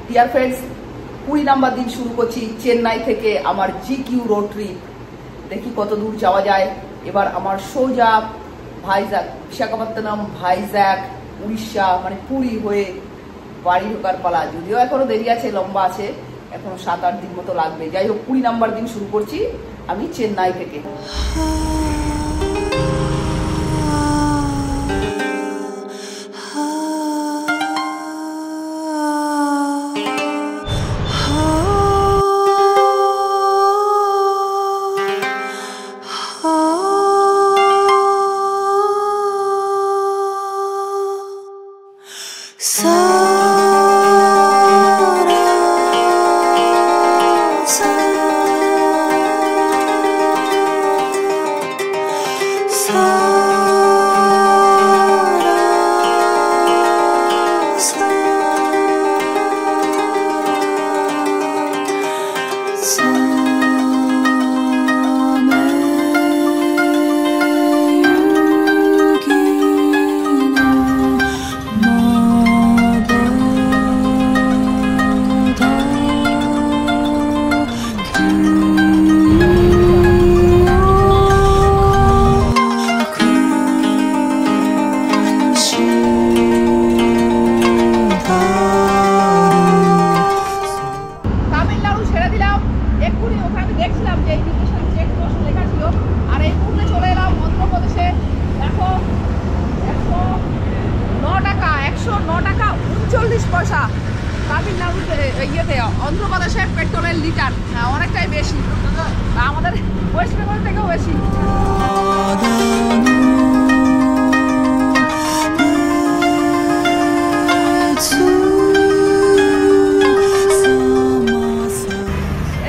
Dear friends, 20 নম্বর দিন শুরু করছি চেন্নাই থেকে আমার জিকিউ রোড ট্রিপ। দেখি কত দূর যাওয়া যায়। এবার আমার সোজা ভাইজ্যাক, বিশাখাপত্তনম, ভাইজ্যাক, উড়িষ্যা মানে পুরী হয়ে বাড়ি ঢোকার পালা। যদিও এখনো দেরি আছে, লম্বা আছে, এখনো 7-8 দিন মতো লাগবে। যাই হোক, 20 নম্বর দিন শুরু করছি আমি চেন্নাই থেকে। অন্ধ্রপ্রদেশের পেট্রোলের লিটার অনেকটাই বেশি, আমাদের ওয়েস্ট বেঙ্গল থেকেও বেশি।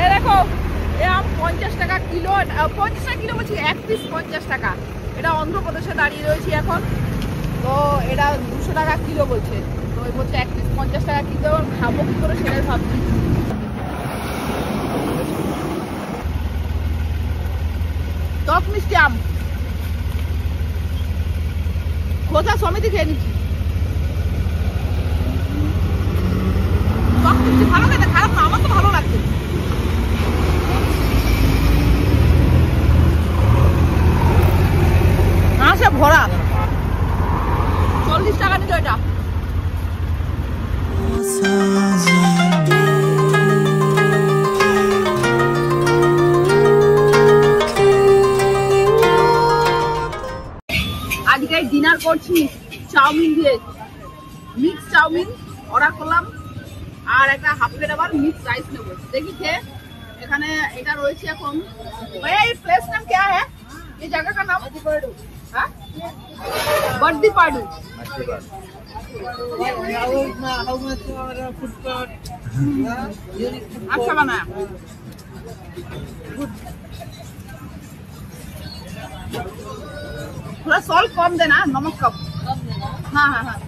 এরকম 50 টাকা কিলো, 50 টাকা কিলো বলছি, এক পিস 50 টাকা। এটা অন্ধ্রপ্রদেশে দাঁড়িয়ে রয়েছি এখন, তো এটা 200 টাকা কিলো বলছে। তো বলছে এক পিস 50 টাকা কিলো, খাবো কি করে সেটাই ভাবছি। টক মিষ্টি আম খোসা সমিতি খেয়ে নিচ্ছি। টক মিষ্টি ভালো খেতে, খারাপ না, আমার তো ভালো লাগছে। সে ভরা 40 টাকা নিল এটা। আজকে ডিনার করছি চাউমিন দিয়ে, মিক্স চাউমিন অর্ডার করলাম, আর একটা হাফ প্লেট আবার মিক্স রাইস নেবো। দেখি খেয়ে। এখানে এটা রয়েছে এখন। ভাইয়া এই প্লেস নাম क्या है? ये जगह का नाम बर्दी पाडू। अच्छा बनाया, थोड़ा सॉल्ट कम देना, नमक कम। हाँ हाँ हाँ,